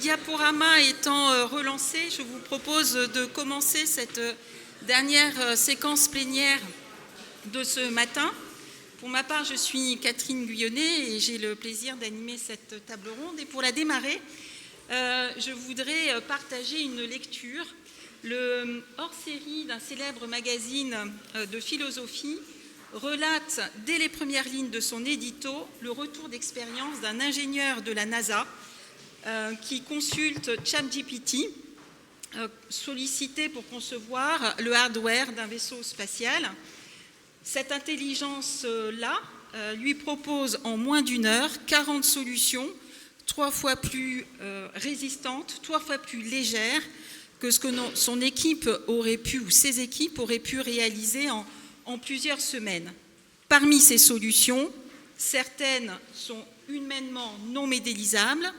diaporama étant relancé, je vous propose de commencer cette dernière séquence plénière de ce matin. Pour ma part, je suis Catherine Guyonnet et j'ai le plaisir d'animer cette table ronde. Et pour la démarrer, je voudrais partager une lecture, le hors-série d'un célèbre magazine de philosophie relate dès les premières lignes de son édito le retour d'expérience d'un ingénieur de la NASA qui consulte ChatGPT, sollicité pour concevoir le hardware d'un vaisseau spatial. Cette intelligence-là lui propose en moins d'une heure 40 solutions, 3 fois plus résistantes, 3 fois plus légères que ce que son équipe aurait pu, ou ses équipes auraient pu réaliser en plusieurs semaines. Parmi ces solutions, certaines sont humainement non modélisables,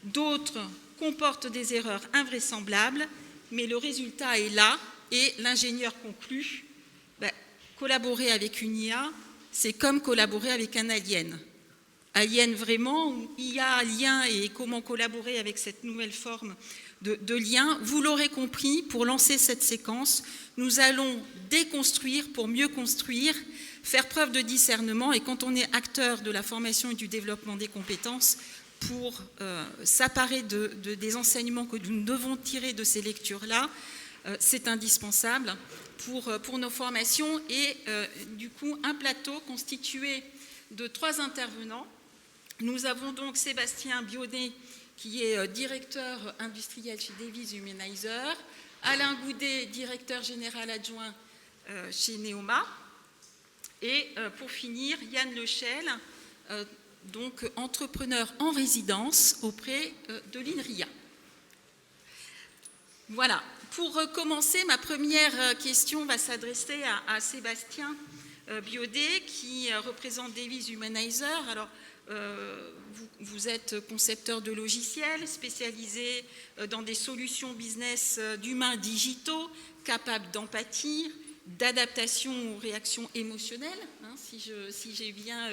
d'autres comportent des erreurs invraisemblables, mais le résultat est là et l'ingénieur conclut collaborer avec une IA, c'est comme collaborer avec un alien. Alien vraiment, ou IA alien, et comment collaborer avec cette nouvelle forme de lien. Vous l'aurez compris, pour lancer cette séquence, nous allons déconstruire pour mieux construire, faire preuve de discernement, et quand on est acteur de la formation et du développement des compétences, pour s'emparer des enseignements que nous devons tirer de ces lectures-là, c'est indispensable pour nos formations. Et du coup, un plateau constitué de 3 intervenants. Nous avons donc Sébastien Biodet, qui est directeur industriel chez Davies Humanizer, Alain Goudet, directeur général adjoint chez Neoma, et pour finir, Yann Lechel, donc entrepreneur en résidence auprès de l'INRIA. Voilà. Pour commencer, ma première question va s'adresser à Sébastien Biodet, qui représente Davies Humanizer. Alors, vous êtes concepteur de logiciels, spécialisé dans des solutions business d'humains digitaux, capables d'empathie, d'adaptation aux réactions émotionnelles, si j'ai bien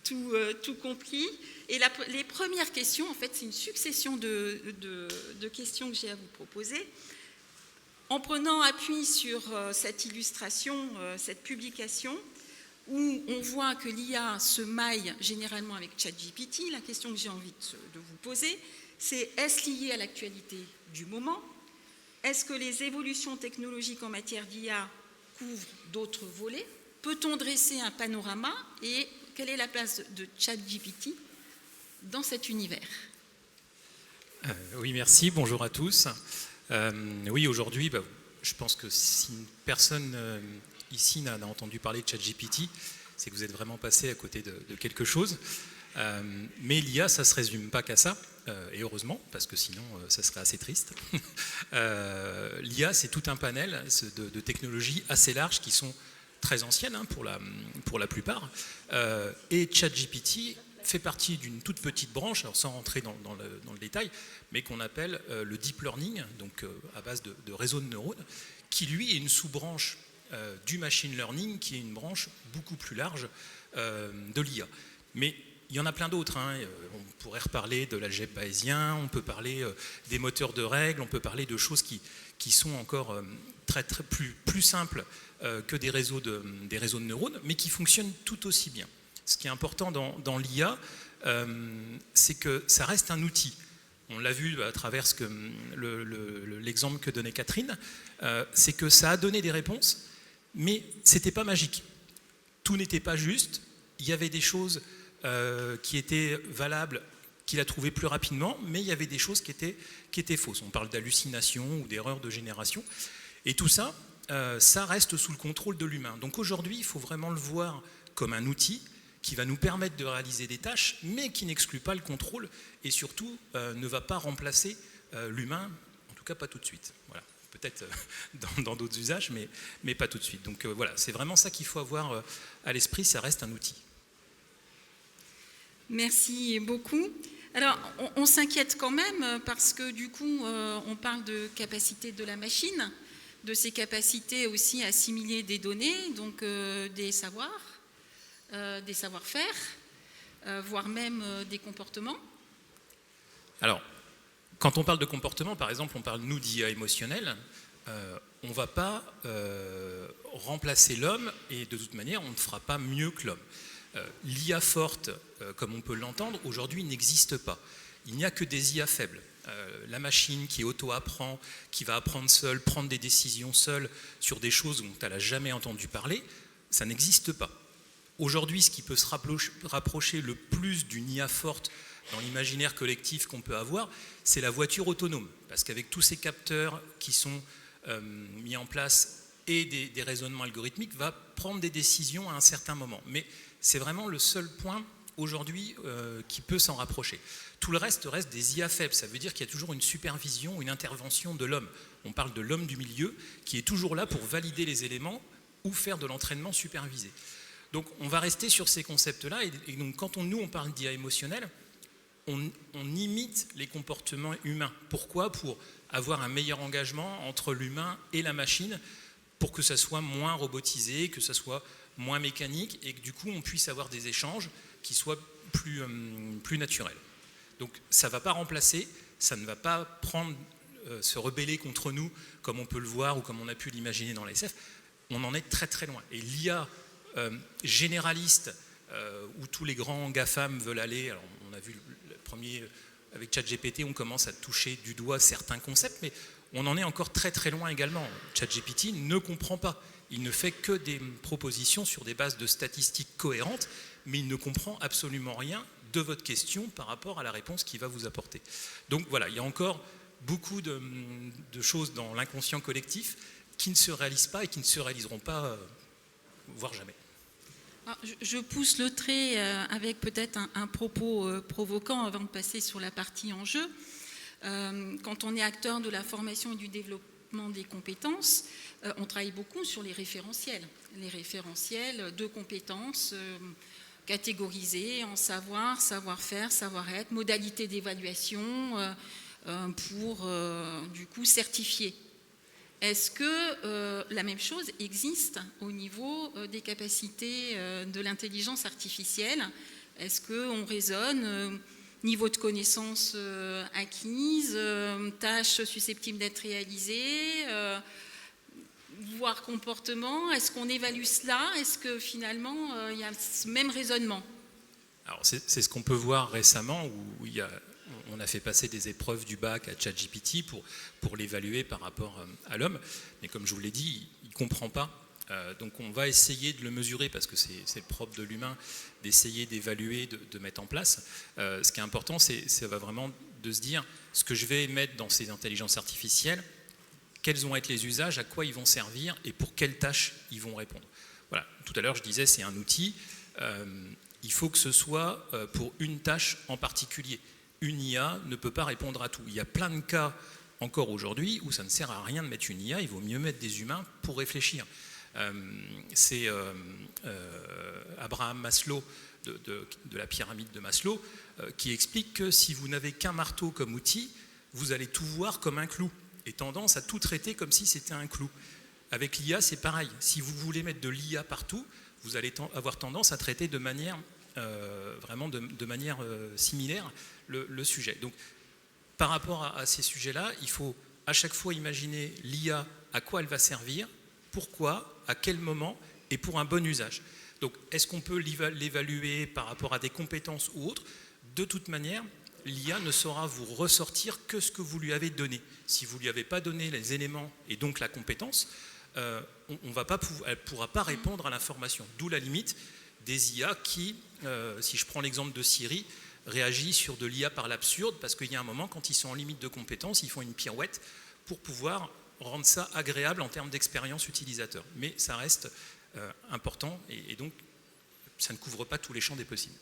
tout compris. Et les premières questions, en fait, c'est une succession de questions que j'ai à vous proposer. En prenant appui sur cette illustration, cette publication, où on voit que l'IA se maille généralement avec ChatGPT, la question que j'ai envie de vous poser, c'est: est-ce lié à l'actualité du moment? Est-ce que les évolutions technologiques en matière d'IA couvrent d'autres volets? Peut-on dresser un panorama? Et quelle est la place de ChatGPT dans cet univers? Oui, merci. Bonjour à tous. Oui, aujourd'hui, je pense que si une personne ici n'a entendu parler de ChatGPT, c'est que vous êtes vraiment passé à côté de quelque chose. Mais l'IA, ça ne se résume pas qu'à ça, et heureusement, parce que sinon, ça serait assez triste. L'IA, c'est tout un panel de technologies assez larges qui sont très anciennes pour la plupart. Et ChatGPT fait partie d'une toute petite branche, alors sans rentrer dans le détail, mais qu'on appelle le deep learning, donc à base de réseaux de neurones, qui lui est une sous-branche du machine learning, qui est une branche beaucoup plus large de l'IA. Mais il y en a plein d'autres. On pourrait reparler de l'algèbre bayésien, on peut parler des moteurs de règles, on peut parler de choses qui sont encore très plus simples que des réseaux de neurones, mais qui fonctionnent tout aussi bien. Ce qui est important dans l'IA, c'est que ça reste un outil. On l'a vu à travers l'exemple que donnait Catherine, c'est que ça a donné des réponses, mais ce n'était pas magique. Tout n'était pas juste. Il y avait des choses qui étaient valables, qu'il a trouvées plus rapidement, mais il y avait des choses qui étaient fausses. On parle d'hallucination ou d'erreur de génération. Et tout ça, ça reste sous le contrôle de l'humain. Donc aujourd'hui, il faut vraiment le voir comme un outil qui va nous permettre de réaliser des tâches, mais qui n'exclut pas le contrôle et surtout ne va pas remplacer l'humain, en tout cas pas tout de suite. Voilà. Peut-être dans d'autres usages, mais pas tout de suite. Donc voilà, c'est vraiment ça qu'il faut avoir à l'esprit, ça reste un outil. Merci beaucoup. Alors, on s'inquiète quand même parce que du coup, on parle de capacité de la machine, de ses capacités aussi à assimiler des données, donc des savoirs, des savoir-faire, voire même des comportements. Alors, Quand on parle de comportement, par exemple, on parle, nous, d'IA émotionnelle, on ne va pas remplacer l'homme et de toute manière, on ne fera pas mieux que l'homme. L'IA forte, comme on peut l'entendre, aujourd'hui n'existe pas. Il n'y a que des IA faibles. La machine qui auto-apprend, qui va apprendre seule, prendre des décisions seule sur des choses dont elle n'a jamais entendu parler, ça n'existe pas. Aujourd'hui, ce qui peut se rapprocher le plus d'une IA forte dans l'imaginaire collectif qu'on peut avoir, c'est la voiture autonome. Parce qu'avec tous ces capteurs qui sont mis en place et des raisonnements algorithmiques, va prendre des décisions à un certain moment. Mais c'est vraiment le seul point aujourd'hui qui peut s'en rapprocher. Tout le reste des IA faibles. Ça veut dire qu'il y a toujours une supervision, une intervention de l'homme. On parle de l'homme du milieu qui est toujours là pour valider les éléments ou faire de l'entraînement supervisé. Donc on va rester sur ces concepts-là. Et donc quand on parle d'IA émotionnelle, on imite les comportements humains. Pourquoi ? Pour avoir un meilleur engagement entre l'humain et la machine, pour que ça soit moins robotisé, que ça soit moins mécanique, et que du coup on puisse avoir des échanges qui soient plus naturels. Donc ça ne va pas remplacer, ça ne va pas se rebeller contre nous, comme on peut le voir ou comme on a pu l'imaginer dans la SF. On en est très très loin. Et l'IA généraliste, où tous les grands GAFAM veulent aller, alors on a vu le premier, avec ChatGPT, on commence à toucher du doigt certains concepts, mais on en est encore très très loin également. ChatGPT ne comprend pas. Il ne fait que des propositions sur des bases de statistiques cohérentes, mais il ne comprend absolument rien de votre question par rapport à la réponse qu'il va vous apporter. Donc voilà, il y a encore beaucoup de choses dans l'inconscient collectif qui ne se réalisent pas et qui ne se réaliseront pas, voire jamais. Alors, je pousse le trait avec peut-être un propos provoquant avant de passer sur la partie enjeu. Quand on est acteur de la formation et du développement des compétences, on travaille beaucoup sur les référentiels de compétences catégorisées en savoir, savoir-faire, savoir-être, modalités d'évaluation pour du coup certifier. Est-ce que la même chose existe au niveau des capacités de l'intelligence artificielle ? Est-ce qu'on raisonne niveau de connaissances acquises, tâches susceptibles d'être réalisées, voire comportement ? Est-ce qu'on évalue cela ? Est-ce que finalement il y a ce même raisonnement ? Alors c'est ce qu'on peut voir récemment où on a fait passer des épreuves du bac à ChatGPT pour l'évaluer par rapport à l'homme. Mais comme je vous l'ai dit, il ne comprend pas. Donc on va essayer de le mesurer parce que c'est le propre de l'humain d'essayer d'évaluer, de mettre en place. Ce qui est important, c'est vraiment de se dire ce que je vais mettre dans ces intelligences artificielles, quels vont être les usages, à quoi ils vont servir et pour quelles tâches ils vont répondre. Voilà. Tout à l'heure, je disais, c'est un outil. Il faut que ce soit pour une tâche en particulier. Une IA ne peut pas répondre à tout. Il y a plein de cas encore aujourd'hui où ça ne sert à rien de mettre une IA, il vaut mieux mettre des humains pour réfléchir. C'est Abraham Maslow de la pyramide de Maslow qui explique que si vous n'avez qu'un marteau comme outil, vous allez tout voir comme un clou et tendance à tout traiter comme si c'était un clou. Avec l'IA, c'est pareil. Si vous voulez mettre de l'IA partout, vous allez avoir tendance à traiter de manière vraiment de manière similaire le sujet. Donc, par rapport à ces sujets-là, il faut à chaque fois imaginer l'IA, à quoi elle va servir, pourquoi, à quel moment et pour un bon usage. Donc, est-ce qu'on peut l'évaluer par rapport à des compétences ou autres ? De toute manière, l'IA ne saura vous ressortir que ce que vous lui avez donné. Si vous ne lui avez pas donné les éléments et donc la compétence, elle ne pourra pas répondre à l'information. D'où la limite des IA qui, si je prends l'exemple de Siri, réagit sur de l'IA par l'absurde parce qu'il y a un moment, quand ils sont en limite de compétence, ils font une pirouette pour pouvoir rendre ça agréable en termes d'expérience utilisateur. Mais ça reste important et donc ça ne couvre pas tous les champs des possibles.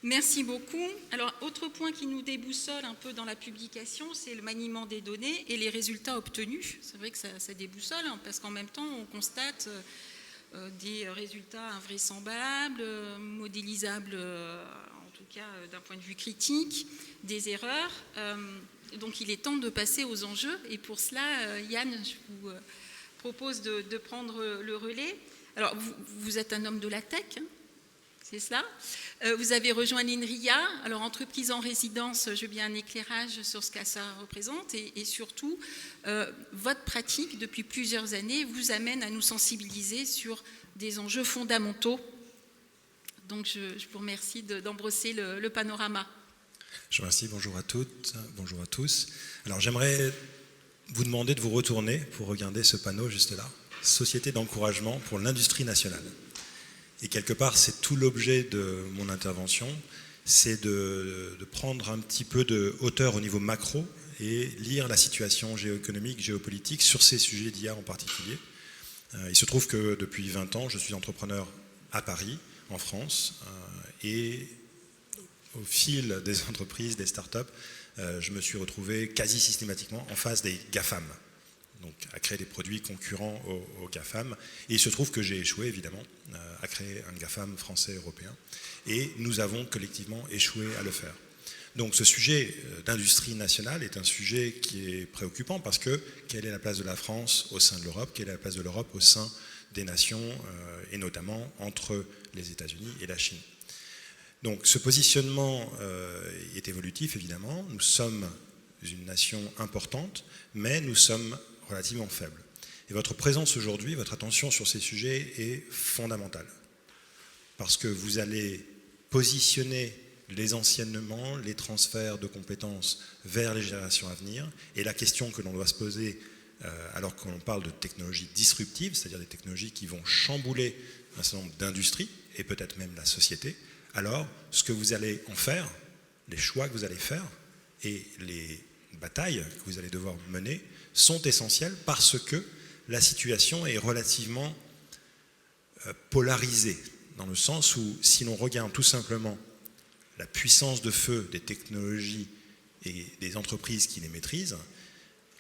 Merci beaucoup. Alors, autre point qui nous déboussole un peu dans la publication, c'est le maniement des données et les résultats obtenus. C'est vrai que ça déboussole, parce qu'en même temps, on constate des résultats invraisemblables, modélisables, en tout cas d'un point de vue critique, des erreurs. Donc, il est temps de passer aux enjeux. Et pour cela, Yann, je vous propose de prendre le relais. Alors, vous êtes un homme de la tech, hein ? c'est cela. Vous avez rejoint l'INRIA, alors entreprise en résidence, je veux bien un éclairage sur ce que ça représente et surtout, votre pratique depuis plusieurs années vous amène à nous sensibiliser sur des enjeux fondamentaux. Donc je vous remercie d'embrosser le panorama. Je vous remercie, bonjour à toutes, bonjour à tous. Alors j'aimerais vous demander de vous retourner pour regarder ce panneau juste là, Société d'encouragement pour l'industrie nationale. Et quelque part, c'est tout l'objet de mon intervention, c'est de prendre un petit peu de hauteur au niveau macro et lire la situation géoéconomique, géopolitique sur ces sujets d'IA en particulier. Il se trouve que depuis 20 ans, je suis entrepreneur à Paris, en France, et au fil des entreprises, des startups, je me suis retrouvé quasi systématiquement en face des GAFAM, donc à créer des produits concurrents aux GAFAM. Et il se trouve que j'ai échoué, évidemment, à créer un GAFAM français-européen. Et nous avons collectivement échoué à le faire. Donc ce sujet d'industrie nationale est un sujet qui est préoccupant parce que quelle est la place de la France au sein de l'Europe, quelle est la place de l'Europe au sein des nations, et notamment entre les États-Unis et la Chine. Donc ce positionnement est évolutif, évidemment. Nous sommes une nation importante, mais nous sommes relativement faibles. Et votre présence aujourd'hui, votre attention sur ces sujets est fondamentale. Parce que vous allez positionner les enseignements, les transferts de compétences vers les générations à venir. Et la question que l'on doit se poser, alors qu'on parle de technologies disruptives, c'est-à-dire des technologies qui vont chambouler un certain nombre d'industries, et peut-être même la société, alors ce que vous allez en faire, les choix que vous allez faire, et les batailles que vous allez devoir mener, sont essentielles parce que la situation est relativement polarisée, dans le sens où si l'on regarde tout simplement la puissance de feu des technologies et des entreprises qui les maîtrisent,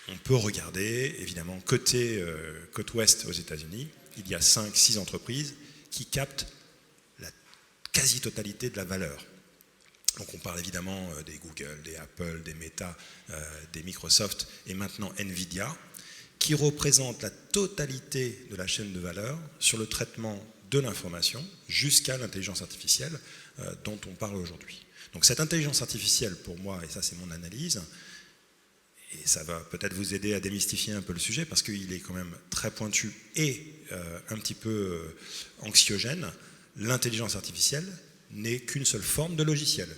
on peut regarder, évidemment, côte ouest aux États-Unis, il y a 5-6 entreprises qui captent la quasi-totalité de la valeur. Donc on parle évidemment des Google, des Apple, des Meta, des Microsoft et maintenant Nvidia, qui représentent la totalité de la chaîne de valeur sur le traitement de l'information jusqu'à l'intelligence artificielle dont on parle aujourd'hui. Donc cette intelligence artificielle, pour moi, et ça c'est mon analyse, et ça va peut-être vous aider à démystifier un peu le sujet parce qu'il est quand même très pointu et un petit peu anxiogène, l'intelligence artificielle n'est qu'une seule forme de logiciel.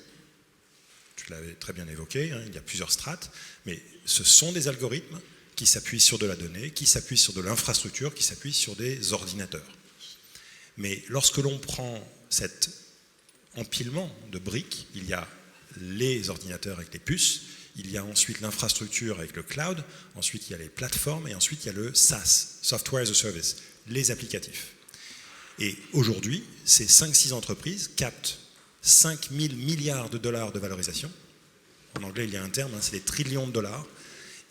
Tu l'avais très bien évoqué, il y a plusieurs strates, mais ce sont des algorithmes qui s'appuient sur de la donnée, qui s'appuient sur de l'infrastructure, qui s'appuient sur des ordinateurs. Mais lorsque l'on prend cet empilement de briques, il y a les ordinateurs avec les puces, il y a ensuite l'infrastructure avec le cloud, ensuite il y a les plateformes et ensuite il y a le SaaS, Software as a Service, les applicatifs. Et aujourd'hui, ces 5-6 entreprises captent 5 000 milliards de dollars de valorisation. En anglais, il y a un terme, c'est des trillions de dollars.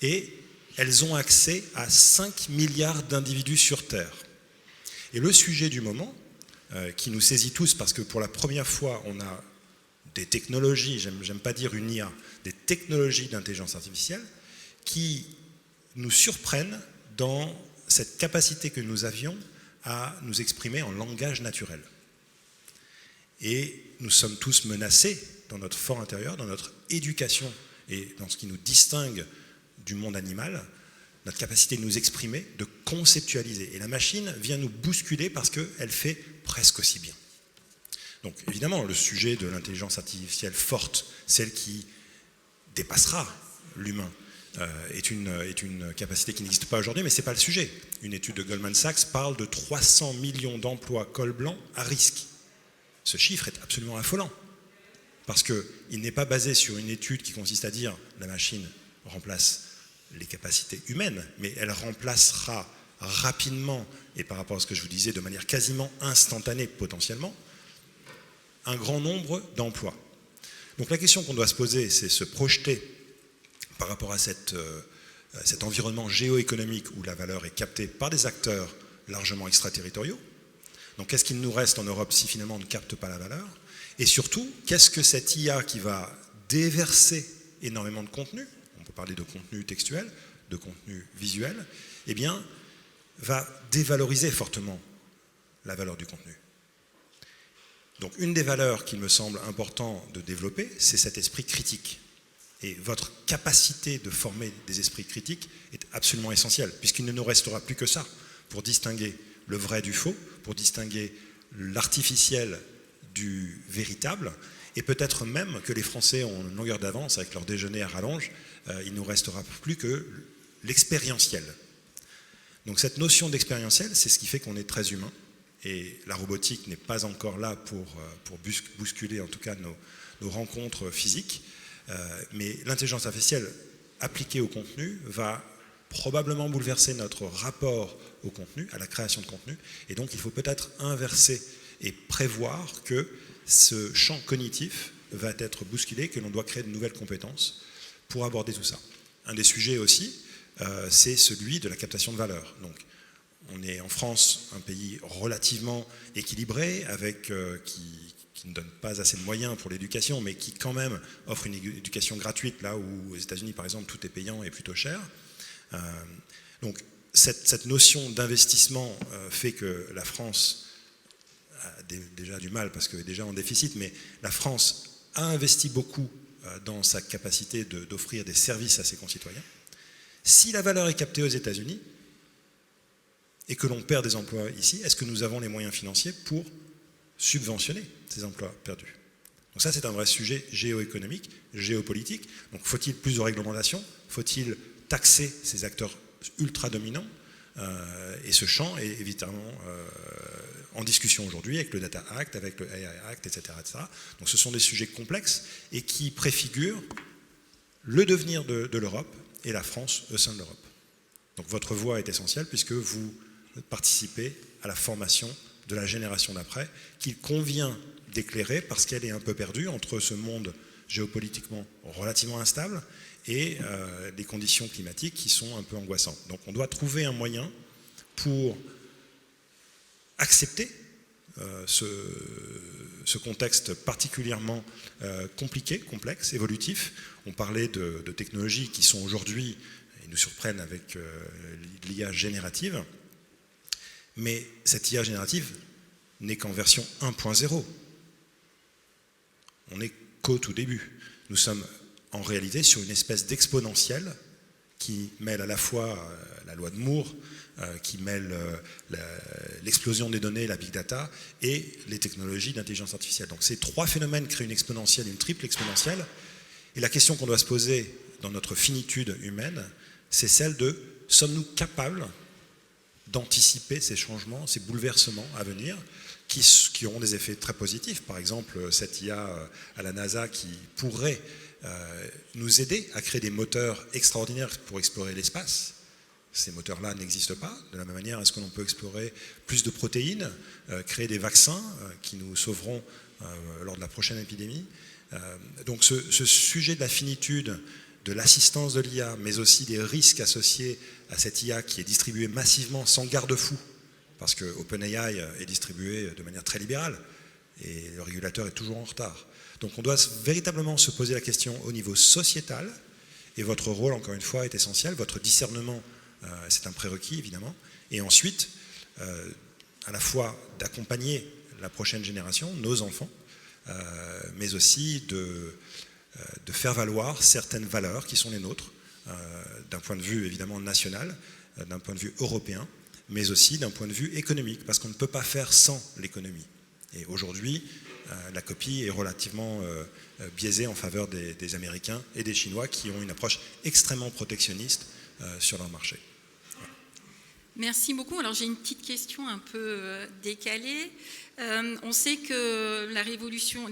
Et elles ont accès à 5 milliards d'individus sur Terre. Et le sujet du moment, qui nous saisit tous, parce que pour la première fois, on a des technologies, j'aime pas dire une IA, des technologies d'intelligence artificielle qui nous surprennent dans cette capacité que nous avions à nous exprimer en langage naturel. Et nous sommes tous menacés dans notre fort intérieur, dans notre éducation et dans ce qui nous distingue du monde animal, notre capacité de nous exprimer, de conceptualiser. Et la machine vient nous bousculer parce qu'elle fait presque aussi bien. Donc évidemment, le sujet de l'intelligence artificielle forte, celle qui dépassera l'humain, est une capacité qui n'existe pas aujourd'hui, mais ce n'est pas le sujet. Une étude de Goldman Sachs parle de 300 millions d'emplois col blanc à risque. Ce chiffre est absolument affolant, parce qu'il n'est pas basé sur une étude qui consiste à dire la machine remplace les capacités humaines, mais elle remplacera rapidement, et par rapport à ce que je vous disais, de manière quasiment instantanée potentiellement, un grand nombre d'emplois. Donc la question qu'on doit se poser, c'est se projeter par rapport à cet environnement géoéconomique où la valeur est captée par des acteurs largement extraterritoriaux. Donc qu'est-ce qu'il nous reste en Europe si finalement on ne capte pas la valeur? Et surtout, qu'est-ce que cette IA qui va déverser énormément de contenu, on peut parler de contenu textuel, de contenu visuel, eh bien, va dévaloriser fortement la valeur du contenu. Donc une des valeurs qu'il me semble important de développer, c'est cet esprit critique. Et votre capacité de former des esprits critiques est absolument essentielle, puisqu'il ne nous restera plus que ça pour distinguer le vrai du faux, pour distinguer l'artificiel du véritable, et peut-être même que les Français ont une longueur d'avance avec leur déjeuner à rallonge, il ne nous restera plus que l'expérientiel. Donc cette notion d'expérientiel, c'est ce qui fait qu'on est très humain, et la robotique n'est pas encore là pour bousculer en tout cas nos rencontres physiques, mais l'intelligence artificielle appliquée au contenu va probablement bouleverser notre rapport au contenu, à la création de contenu, et donc il faut peut-être inverser et prévoir que ce champ cognitif va être bousculé, que l'on doit créer de nouvelles compétences pour aborder tout ça. Un des sujets aussi, c'est celui de la captation de valeur. Donc, on est en France un pays relativement équilibré, avec qui ne donne pas assez de moyens pour l'éducation, mais qui quand même offre une éducation gratuite, là où aux États-Unis, par exemple, tout est payant et plutôt cher. Donc, cette notion d'investissement fait que la France a déjà du mal, parce qu'elle est déjà en déficit, mais la France a investi beaucoup dans sa capacité d'offrir des services à ses concitoyens. Si la valeur est captée aux États-Unis et que l'on perd des emplois ici, est-ce que nous avons les moyens financiers pour subventionner ces emplois perdus? Donc ça, c'est un vrai sujet géoéconomique, géopolitique. Donc faut-il plus de réglementation? Faut-il taxer ces acteurs ultra dominants? Et ce champ est évidemment en discussion aujourd'hui avec le Data Act, avec le AI Act, etc., etc. Donc ce sont des sujets complexes et qui préfigurent le devenir de l'Europe et la France au sein de l'Europe. Donc votre voix est essentielle puisque vous participez à la formation de la génération d'après, qu'il convient d'éclairer parce qu'elle est un peu perdue entre ce monde géopolitiquement relativement instable et les conditions climatiques qui sont un peu angoissantes. Donc on doit trouver un moyen pour accepter ce contexte particulièrement compliqué, complexe, évolutif. On parlait de technologies qui sont aujourd'hui, et nous surprennent avec l'IA générative, mais cette IA générative n'est qu'en version 1.0. On n'est qu'au tout début. Nous sommes en réalité sur une espèce d'exponentielle qui mêle à la fois la loi de Moore, qui mêle l'explosion des données, la big data, et les technologies d'intelligence artificielle. Donc ces trois phénomènes créent une exponentielle, une triple exponentielle. Et la question qu'on doit se poser dans notre finitude humaine, c'est celle de sommes-nous capables d'anticiper ces changements, ces bouleversements à venir, qui auront des effets très positifs. Par exemple, cette IA à la NASA qui pourrait nous aider à créer des moteurs extraordinaires pour explorer l'espace. Ces moteurs-là n'existent pas. De la même manière, est-ce qu'on peut explorer plus de protéines, créer des vaccins qui nous sauveront lors de la prochaine épidémie? Donc ce sujet de la finitude, de l'assistance de l'IA, mais aussi des risques associés à cette IA qui est distribuée massivement sans garde-fou, parce que OpenAI est distribué de manière très libérale et le régulateur est toujours en retard. Donc on doit véritablement se poser la question au niveau sociétal, et votre rôle, encore une fois, est essentiel. Votre discernement, c'est un prérequis, évidemment. Et ensuite, à la fois d'accompagner la prochaine génération, nos enfants, mais aussi de faire valoir certaines valeurs qui sont les nôtres, d'un point de vue évidemment national, d'un point de vue européen, mais aussi d'un point de vue économique, parce qu'on ne peut pas faire sans l'économie. Et aujourd'hui, la copie est relativement biaisée en faveur des Américains et des Chinois qui ont une approche extrêmement protectionniste sur leur marché. Merci beaucoup. Alors j'ai une petite question un peu décalée. On sait que les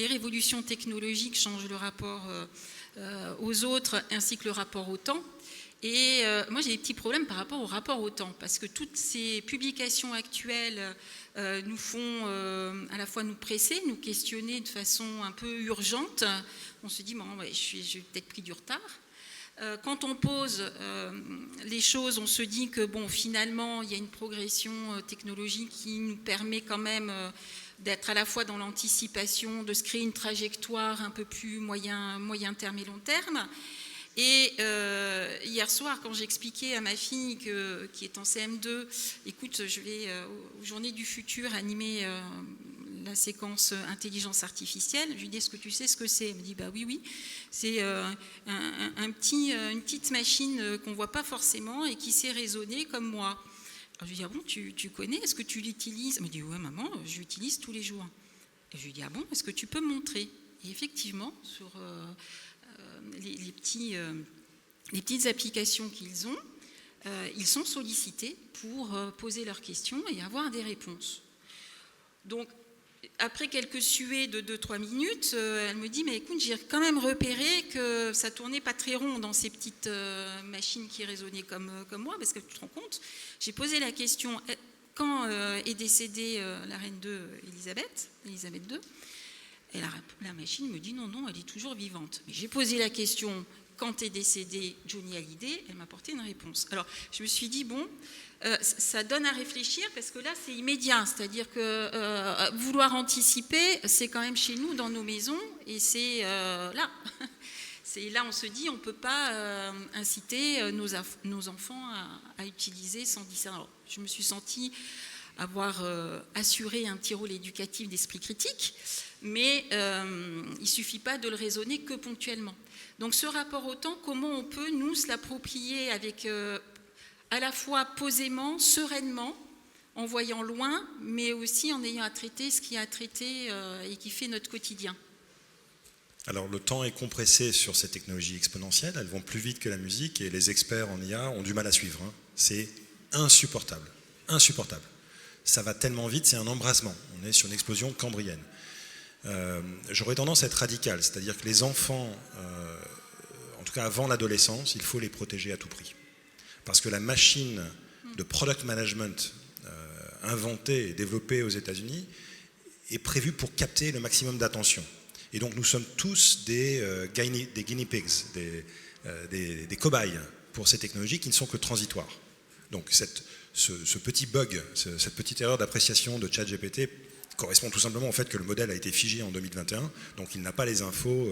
révolutions technologiques changent le rapport aux autres ainsi que le rapport au temps. Et moi j'ai des petits problèmes par rapport au rapport au temps, parce que toutes ces publications actuelles nous font à la fois nous presser, nous questionner de façon un peu urgente. On se dit, bon, ouais, j'ai peut-être pris du retard. Quand on pose les choses, on se dit que bon, finalement, il y a une progression technologique qui nous permet quand même d'être à la fois dans l'anticipation, de se créer une trajectoire un peu plus moyen terme et long terme. Et hier soir, quand j'expliquais à ma fille qui est en CM2, écoute, je vais aux Journées du Futur animer la séquence intelligence artificielle. Je lui dis, est-ce que tu sais ce que c'est? Elle me dit, bah oui, c'est une petite machine qu'on ne voit pas forcément et qui sait raisonner comme moi. Alors je lui dis, ah bon, tu connais? Est-ce que tu l'utilises? Elle me dit, ouais maman, je l'utilise tous les jours. Et je lui dis, ah bon, est-ce que tu peux me montrer? Et effectivement, sur les petites applications qu'ils ont, ils sont sollicités pour poser leurs questions et avoir des réponses. Donc, après quelques suées de 2-3 minutes, elle me dit, mais écoute, j'ai quand même repéré que ça tournait pas très rond dans ces petites machines qui raisonnaient comme moi, parce que tu te rends compte, j'ai posé la question, quand est décédée la reine 2, Elisabeth II, et la machine me dit, non, elle est toujours vivante. Mais j'ai posé la question, quand est décédé Johnny Hallyday, elle m'a apporté une réponse. Alors, je me suis dit, bon, ça donne à réfléchir, parce que là, c'est immédiat. C'est-à-dire que vouloir anticiper, c'est quand même chez nous, dans nos maisons, et c'est là. C'est là, on se dit, on ne peut pas inciter nos enfants à utiliser sans discernement. Alors, je me suis sentie avoir assuré un petit rôle éducatif d'esprit critique, mais il ne suffit pas de le raisonner que ponctuellement. Donc ce rapport au temps, comment on peut nous se l'approprier avec à la fois posément, sereinement, en voyant loin, mais aussi en ayant à traiter ce qui a à traiter et qui fait notre quotidien. Alors le temps est compressé sur ces technologies exponentielles, elles vont plus vite que la musique et les experts en IA ont du mal à suivre. C'est insupportable, insupportable. Ça va tellement vite, c'est un embrasement, on est sur une explosion cambrienne. J'aurais tendance à être radical, c'est-à-dire que les enfants, en tout cas avant l'adolescence, il faut les protéger à tout prix. Parce que la machine de product management inventée et développée aux États-Unis est prévue pour capter le maximum d'attention. Et donc nous sommes tous des guinea pigs, des cobayes pour ces technologies qui ne sont que transitoires. Donc ce petit bug, cette petite erreur d'appréciation de ChatGPT correspond tout simplement au fait que le modèle a été figé en 2021, donc il n'a pas les infos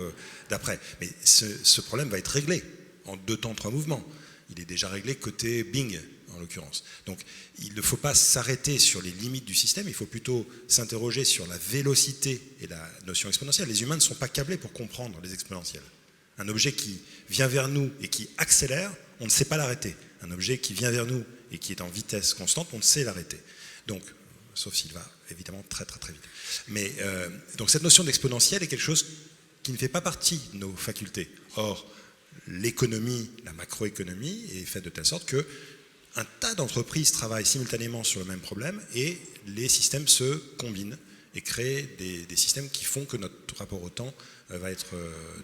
d'après. Mais ce problème va être réglé en 2 temps, 3 mouvements. Il est déjà réglé côté Bing, en l'occurrence. Donc il ne faut pas s'arrêter sur les limites du système, il faut plutôt s'interroger sur la vélocité et la notion exponentielle. Les humains ne sont pas câblés pour comprendre les exponentielles. Un objet qui vient vers nous et qui accélère, on ne sait pas l'arrêter. Un objet qui vient vers nous et qui est en vitesse constante, on ne sait l'arrêter. Donc, sauf s'il va évidemment très très très vite. Mais donc cette notion d'exponentielle est quelque chose qui ne fait pas partie de nos facultés. Or, l'économie, la macroéconomie est faite de telle sorte que un tas d'entreprises travaillent simultanément sur le même problème et les systèmes se combinent et créent des systèmes qui font que notre rapport au temps va être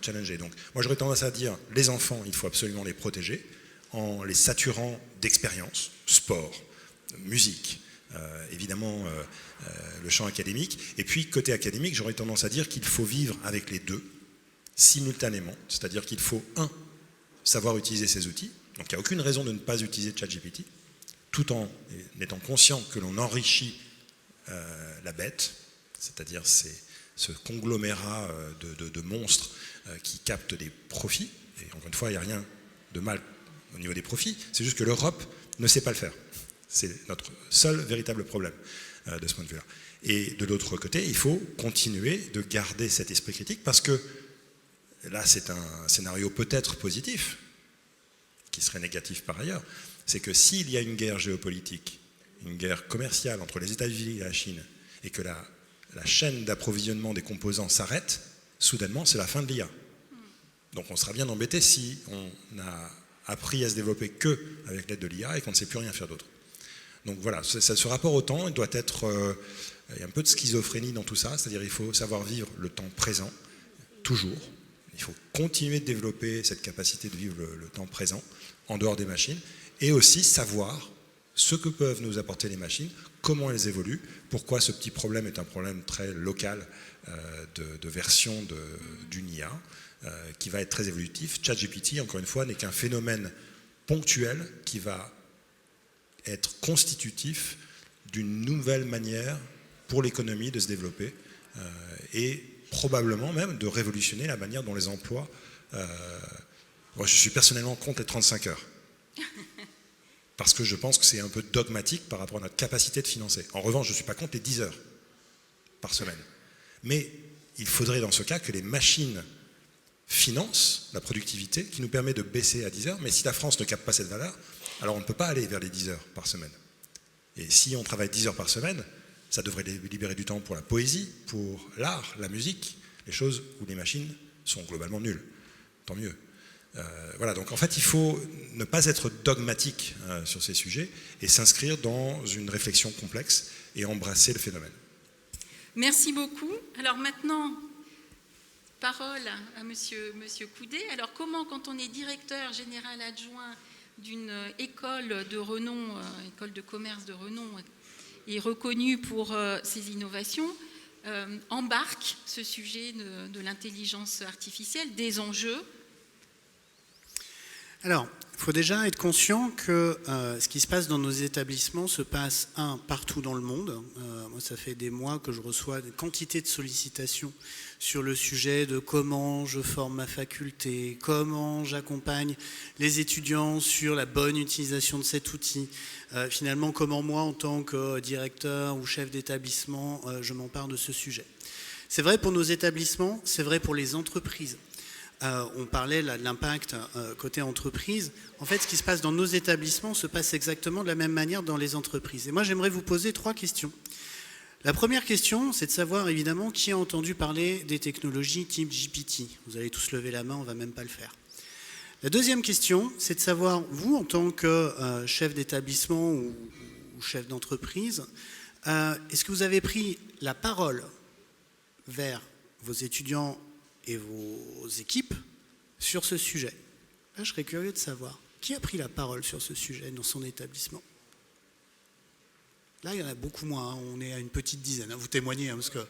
challengé. Donc moi j'aurais tendance à dire les enfants, il faut absolument les protéger en les saturant d'expériences, sport, musique, évidemment le champ académique. Et puis côté académique, j'aurais tendance à dire qu'il faut vivre avec les deux simultanément, c'est-à-dire qu'il faut savoir utiliser ces outils. Donc il n'y a aucune raison de ne pas utiliser ChatGPT, tout en étant conscient que l'on enrichit la bête, c'est-à-dire ce conglomérat de monstres qui captent des profits. Et encore une fois, il n'y a rien de mal au niveau des profits, c'est juste que l'Europe ne sait pas le faire. C'est notre seul véritable problème de ce point de vue-là. Et de l'autre côté, il faut continuer de garder cet esprit critique parce que là, c'est un scénario peut-être positif, qui serait négatif par ailleurs, c'est que s'il y a une guerre géopolitique, une guerre commerciale entre les États-Unis et la Chine, et que la chaîne d'approvisionnement des composants s'arrête, soudainement, c'est la fin de l'IA. Donc on sera bien embêté si on a appris à se développer que avec l'aide de l'IA et qu'on ne sait plus rien faire d'autre. Donc voilà, ce rapport au temps, il doit être... il y a un peu de schizophrénie dans tout ça, c'est-à-dire il faut savoir vivre le temps présent, toujours. Il faut continuer de développer cette capacité de vivre le temps présent, en dehors des machines, et aussi savoir ce que peuvent nous apporter les machines, comment elles évoluent, pourquoi ce petit problème est un problème très local de version d'une IA, qui va être très évolutif. ChatGPT, encore une fois, n'est qu'un phénomène ponctuel qui va être constitutif d'une nouvelle manière pour l'économie de se développer et probablement même de révolutionner la manière dont les emplois... Moi, je suis personnellement contre les 35 heures. Parce que je pense que c'est un peu dogmatique par rapport à notre capacité de financer. En revanche, je ne suis pas contre les 10 heures. par semaine. Mais il faudrait dans ce cas que les machines financent la productivité qui nous permet de baisser à 10 heures. Mais si la France ne capte pas cette valeur, alors on ne peut pas aller vers les 10 heures par semaine. Et si on travaille 10 heures par semaine, ça devrait libérer du temps pour la poésie, pour l'art, la musique, les choses où les machines sont globalement nulles. Tant mieux. Voilà, donc en fait, il faut ne pas être dogmatique sur ces sujets et s'inscrire dans une réflexion complexe et embrasser le phénomène. Merci beaucoup. Alors maintenant, parole à monsieur Coudet. Alors comment, quand on est directeur général adjoint d'une école de renom, école de commerce de renom, et reconnue pour ses innovations, embarque ce sujet de l'intelligence artificielle, des enjeux? Alors, il faut déjà être conscient que ce qui se passe dans nos établissements se passe, partout dans le monde. Moi, ça fait des mois que je reçois des quantités de sollicitations sur le sujet de comment je forme ma faculté, comment j'accompagne les étudiants sur la bonne utilisation de cet outil. Finalement, comment moi, en tant que directeur ou chef d'établissement, je m'empare de ce sujet. C'est vrai pour nos établissements, c'est vrai pour les entreprises. On parlait là de l'impact côté entreprise. En fait, ce qui se passe dans nos établissements se passe exactement de la même manière dans les entreprises. Et moi, j'aimerais vous poser 3 questions. La première question, c'est de savoir évidemment qui a entendu parler des technologies type GPT. Vous allez tous lever la main, on ne va même pas le faire. La deuxième question, c'est de savoir, vous, en tant que chef d'établissement ou chef d'entreprise, est-ce que vous avez pris la parole vers vos étudiants et vos équipes sur ce sujet? Là, je serais curieux de savoir qui a pris la parole sur ce sujet dans son établissement. Là, il y en a beaucoup moins, on est à une petite dizaine, vous témoignez, parce que...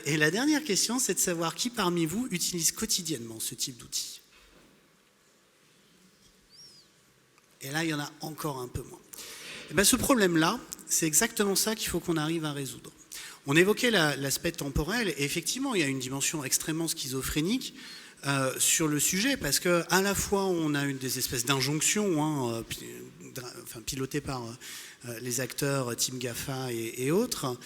Et la dernière question, c'est de savoir qui parmi vous utilise quotidiennement ce type d'outil. Et là, il y en a encore un peu moins. Et bien, ce problème-là, c'est exactement ça qu'il faut qu'on arrive à résoudre. On évoquait l'aspect temporel, et effectivement, il y a une dimension extrêmement schizophrénique sur le sujet, parce qu'à la fois, on a des espèces d'injonctions, pilotées par les acteurs type GAFA et autres,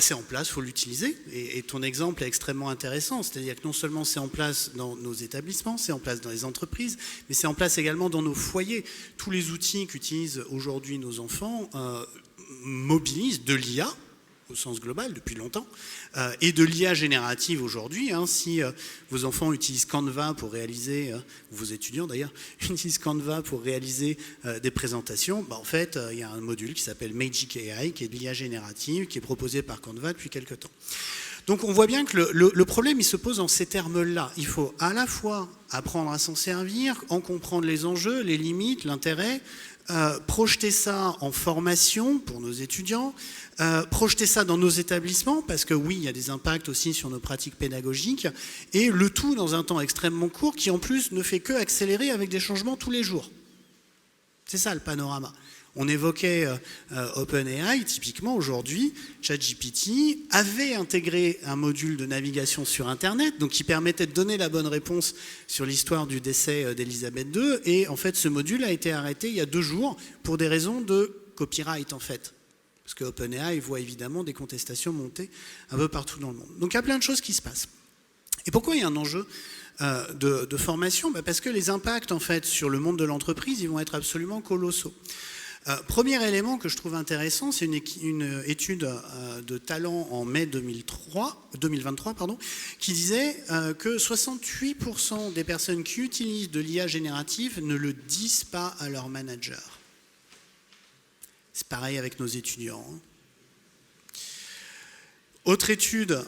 c'est en place, il faut l'utiliser. Et ton exemple est extrêmement intéressant, c'est-à-dire que non seulement c'est en place dans nos établissements, c'est en place dans les entreprises, mais c'est en place également dans nos foyers. Tous les outils qu'utilisent aujourd'hui nos enfants mobilisent de l'IA, au sens global depuis longtemps, et de l'IA générative aujourd'hui. Si vos enfants utilisent Canva pour réaliser, vos étudiants d'ailleurs, utilisent Canva pour réaliser des présentations, en fait, il y a un module qui s'appelle Magic AI, qui est de l'IA générative, qui est proposé par Canva depuis quelques temps. Donc on voit bien que le problème, il se pose en ces termes-là. Il faut à la fois apprendre à s'en servir, en comprendre les enjeux, les limites, l'intérêt, projeter ça en formation pour nos étudiants, projeter ça dans nos établissements, parce que oui, il y a des impacts aussi sur nos pratiques pédagogiques, et le tout dans un temps extrêmement court qui en plus ne fait que accélérer avec des changements tous les jours. C'est ça le panorama. On évoquait OpenAI, typiquement aujourd'hui, ChatGPT avait intégré un module de navigation sur Internet, donc qui permettait de donner la bonne réponse sur l'histoire du décès d'Elisabeth II, et en fait ce module a été arrêté il y a 2 jours pour des raisons de copyright en fait. Parce que OpenAI voit évidemment des contestations monter un peu partout dans le monde. Donc il y a plein de choses qui se passent. Et pourquoi il y a un enjeu de formation? Parce que les impacts en fait sur le monde de l'entreprise, ils vont être absolument colossaux. Premier élément que je trouve intéressant, c'est une étude de Talent en mai 2023, qui disait que 68% des personnes qui utilisent de l'IA générative ne le disent pas à leur manager. C'est pareil avec nos étudiants. Autre étude,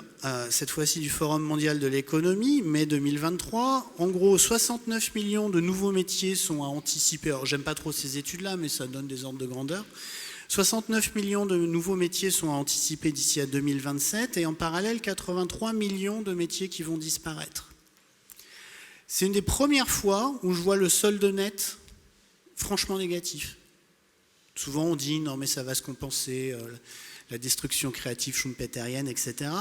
cette fois-ci du Forum mondial de l'économie, mai 2023. En gros, 69 millions de nouveaux métiers sont à anticiper. Alors, j'aime pas trop ces études-là, mais ça donne des ordres de grandeur. 69 millions de nouveaux métiers sont à anticiper d'ici à 2027, et en parallèle, 83 millions de métiers qui vont disparaître. C'est une des premières fois où je vois le solde net franchement négatif. Souvent, on dit, non mais ça va se compenser, la destruction créative schumpeterienne, etc.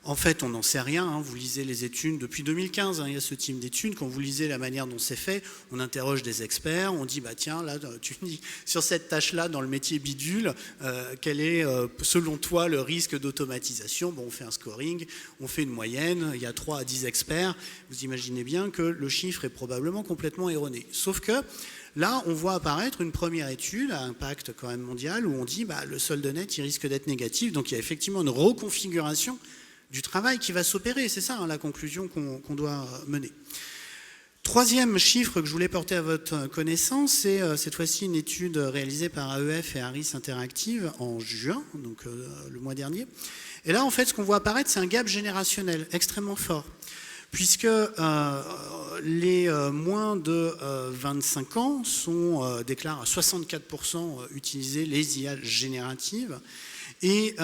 En fait, on n'en sait rien. Hein. Vous lisez les études depuis 2015. Hein, il y a ce type d'études. Quand vous lisez la manière dont c'est fait, on interroge des experts. On dit, bah tiens, là, tu dis sur cette tâche-là, dans le métier bidule, quel est, selon toi, le risque d'automatisation? Bon, on fait un scoring, on fait une moyenne. Il y a 3 à 10 experts. Vous imaginez bien que le chiffre est probablement complètement erroné. Sauf que là, on voit apparaître une première étude à impact quand même mondial où on dit, bah, le solde net, il risque d'être négatif. Donc, il y a effectivement une reconfiguration du travail qui va s'opérer. C'est ça, hein, la conclusion qu'on doit mener. Troisième chiffre que je voulais porter à votre connaissance, c'est cette fois-ci une étude réalisée par AEF et Harris Interactive en juin, donc le mois dernier. Et là, en fait, ce qu'on voit apparaître, c'est un gap générationnel extrêmement fort, puisque les moins de 25 ans déclarent à 64% utiliser les IA génératives, et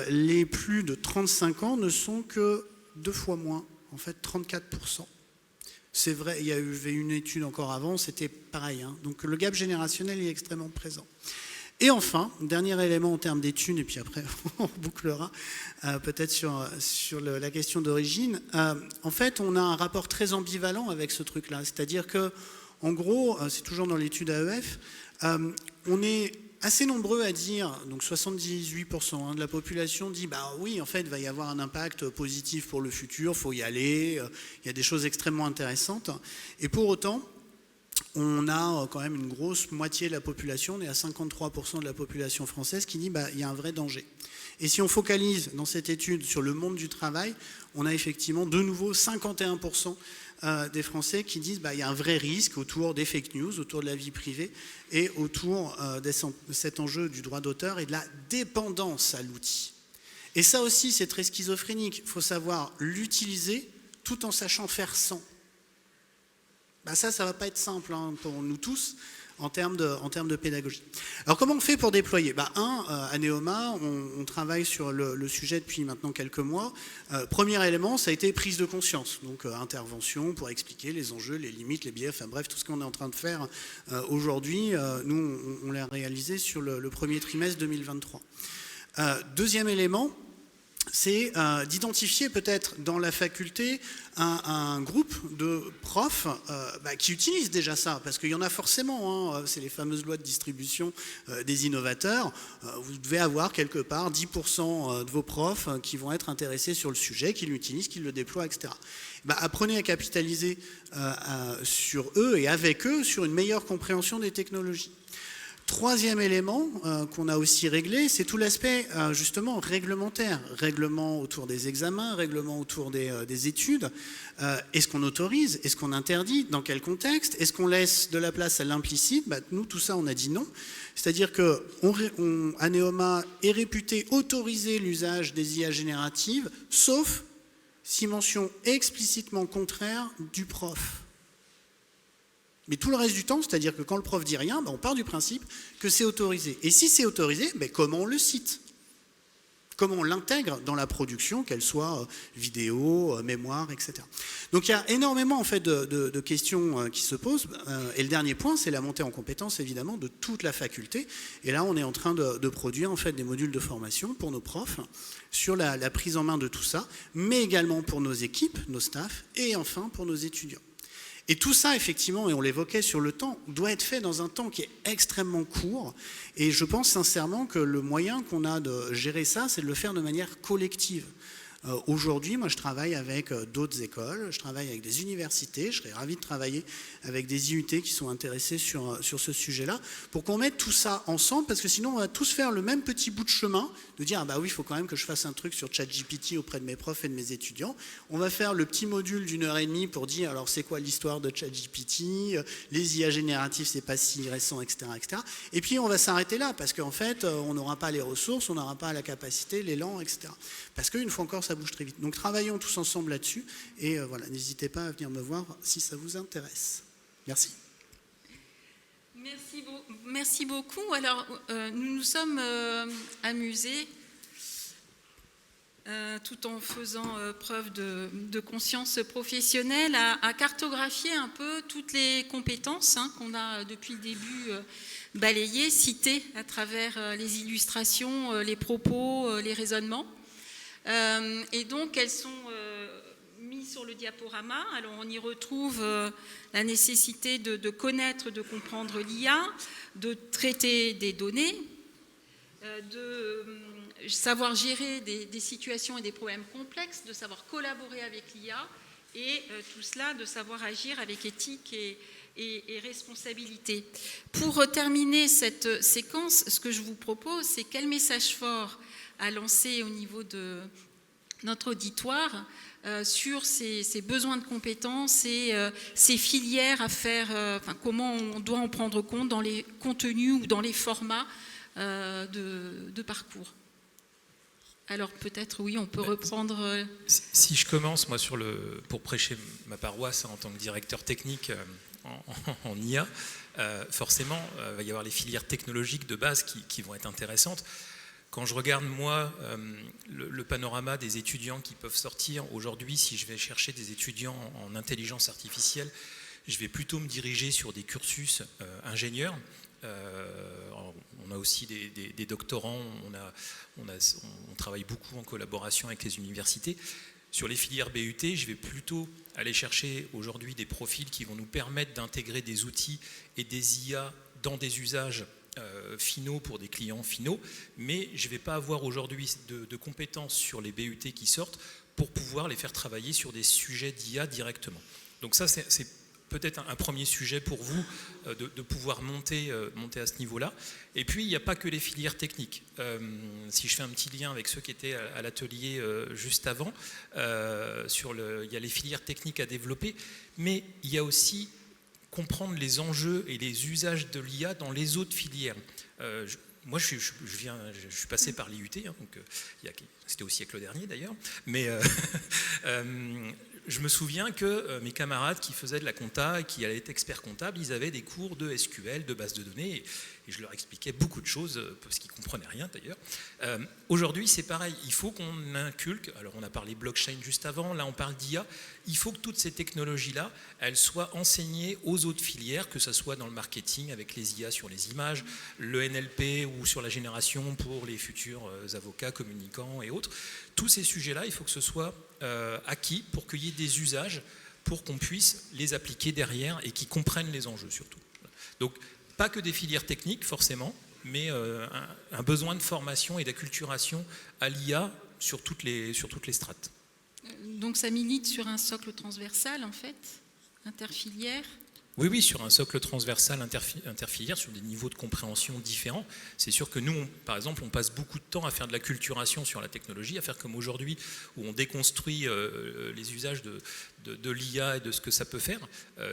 les plus de 35 ans ne sont que 2 fois moins, en fait 34%. C'est vrai, il y avait une étude encore avant, c'était pareil. Hein. Donc le gap générationnel est extrêmement présent. Et enfin, dernier élément en termes d'études, et puis après on bouclera peut-être sur la question d'origine. En fait, on a un rapport très ambivalent avec ce truc-là. C'est-à-dire que, en gros, c'est toujours dans l'étude AEF, on est assez nombreux à dire, donc 78% de la population dit, bah oui, en fait, il va y avoir un impact positif pour le futur, il faut y aller, il y a des choses extrêmement intéressantes. Et pour autant, on a quand même une grosse moitié de la population, on est à 53% de la population française qui dit, bah, il y a un vrai danger. Et si on focalise dans cette étude sur le monde du travail, on a effectivement de nouveau 51% des Français qui disent qu'il y a un vrai risque autour des fake news, autour de la vie privée et autour de cet enjeu du droit d'auteur et de la dépendance à l'outil. Et ça aussi, c'est très schizophrénique. Il faut savoir l'utiliser tout en sachant faire sans. Ça ne va pas être simple hein, pour nous tous en termes de pédagogie. Alors comment on fait pour déployer ? À Neoma, on travaille sur le sujet depuis maintenant quelques mois. Premier élément, ça a été prise de conscience, donc intervention pour expliquer les enjeux, les limites, les biais, enfin bref, tout ce qu'on est en train de faire aujourd'hui, nous on l'a réalisé sur le premier trimestre 2023. Deuxième élément, c'est d'identifier peut-être dans la faculté un groupe de profs qui utilisent déjà ça, parce qu'il y en a forcément, hein, c'est les fameuses lois de distribution des innovateurs, vous devez avoir quelque part 10% de vos profs qui vont être intéressés sur le sujet, qui l'utilisent, qui le déploient, etc. Apprenez à capitaliser sur eux et avec eux sur une meilleure compréhension des technologies. Troisième élément qu'on a aussi réglé, c'est tout l'aspect justement réglementaire. Règlement autour des examens, règlement autour des études. Est-ce qu'on autorise ? Est-ce qu'on interdit ? Dans quel contexte ? Est-ce qu'on laisse de la place à l'implicite ? Nous, tout ça, on a dit non. C'est-à-dire que Neoma est réputé autoriser l'usage des IA génératives, sauf si mention explicitement contraire du prof. Mais tout le reste du temps, c'est-à-dire que quand le prof dit rien, on part du principe que c'est autorisé. Et si c'est autorisé, comment on le cite ? Comment on l'intègre dans la production, qu'elle soit vidéo, mémoire, etc. Donc il y a énormément en fait, de questions qui se posent. Et le dernier point, c'est la montée en compétence évidemment de toute la faculté. Et là, on est en train de produire en fait, des modules de formation pour nos profs sur la prise en main de tout ça, mais également pour nos équipes, nos staffs, et enfin pour nos étudiants. Et tout ça, effectivement, et on l'évoquait sur le temps, doit être fait dans un temps qui est extrêmement court. Et je pense sincèrement que le moyen qu'on a de gérer ça, c'est de le faire de manière collective. Aujourd'hui, moi, je travaille avec d'autres écoles, je travaille avec des universités, je serais ravi de travailler avec des IUT qui sont intéressés sur ce sujet-là, pour qu'on mette tout ça ensemble, parce que sinon, on va tous faire le même petit bout de chemin, de dire, oui, il faut quand même que je fasse un truc sur ChatGPT auprès de mes profs et de mes étudiants. On va faire le petit module d'1h30 pour dire, alors, c'est quoi l'histoire de ChatGPT, les IA génératives, c'est pas si récent, etc., etc. Et puis, on va s'arrêter là, parce qu'en fait, on n'aura pas les ressources, on n'aura pas la capacité, l'élan, etc. Parce qu'une fois encore, ça bouge très vite. Donc travaillons tous ensemble là-dessus et voilà, n'hésitez pas à venir me voir si ça vous intéresse. Merci. Merci beaucoup. Alors, nous nous sommes amusés tout en faisant preuve de conscience professionnelle à cartographier un peu toutes les compétences qu'on a depuis le début balayées, citées à travers les illustrations, les propos, les raisonnements. Et donc, elles sont mises sur le diaporama. Alors, on y retrouve la nécessité de connaître, de comprendre l'IA, de traiter des données, de savoir gérer des situations et des problèmes complexes, de savoir collaborer avec l'IA, et tout cela, de savoir agir avec éthique et responsabilité. Pour terminer cette séquence, ce que je vous propose, c'est quel message fort à lancer au niveau de notre auditoire sur ces besoins de compétences et ces filières à faire, comment on doit en prendre compte dans les contenus ou dans les formats de parcours. Alors peut-être, oui, on peut reprendre... Si je commence, moi, pour prêcher ma paroisse en tant que directeur technique en IA, forcément, il va y avoir les filières technologiques de base qui vont être intéressantes. Quand je regarde, moi, le panorama des étudiants qui peuvent sortir, aujourd'hui, si je vais chercher des étudiants en intelligence artificielle, je vais plutôt me diriger sur des cursus ingénieurs. On a aussi des doctorants, on travaille beaucoup en collaboration avec les universités. Sur les filières BUT, je vais plutôt aller chercher aujourd'hui des profils qui vont nous permettre d'intégrer des outils et des IA dans des usages finaux pour des clients finaux, mais je ne vais pas avoir aujourd'hui de compétences sur les BUT qui sortent pour pouvoir les faire travailler sur des sujets d'IA directement. Donc ça, c'est peut-être un premier sujet pour vous de pouvoir monter à ce niveau-là. Et puis, il n'y a pas que les filières techniques. Si je fais un petit lien avec ceux qui étaient à l'atelier juste avant, il y a les filières techniques à développer, mais il y a aussi comprendre les enjeux et les usages de l'IA dans les autres filières. Moi, je suis passé par l'IUT, hein, donc c'était au siècle dernier d'ailleurs, mais je me souviens que mes camarades qui faisaient de la compta et qui allaient être experts comptables, ils avaient des cours de SQL, de base de données, et je leur expliquais beaucoup de choses, parce qu'ils ne comprenaient rien d'ailleurs. Aujourd'hui, c'est pareil, il faut qu'on inculque, alors on a parlé blockchain juste avant, là on parle d'IA, il faut que toutes ces technologies-là, elles soient enseignées aux autres filières, que ce soit dans le marketing avec les IA sur les images, le NLP ou sur la génération pour les futurs avocats, communicants et autres. Tous ces sujets-là, il faut que ce soit acquis pour qu'il y ait des usages, pour qu'on puisse les appliquer derrière et qu'ils comprennent les enjeux surtout. Donc, pas que des filières techniques forcément, mais un besoin de formation et d'acculturation à l'IA sur toutes les strates. Donc ça milite sur un socle transversal en fait, interfilière. Oui, sur un socle transversal interfilière, sur des niveaux de compréhension différents. C'est sûr que nous, par exemple, on passe beaucoup de temps à faire de l'acculturation sur la technologie, à faire comme aujourd'hui, où on déconstruit les usages de l'IA et de ce que ça peut faire.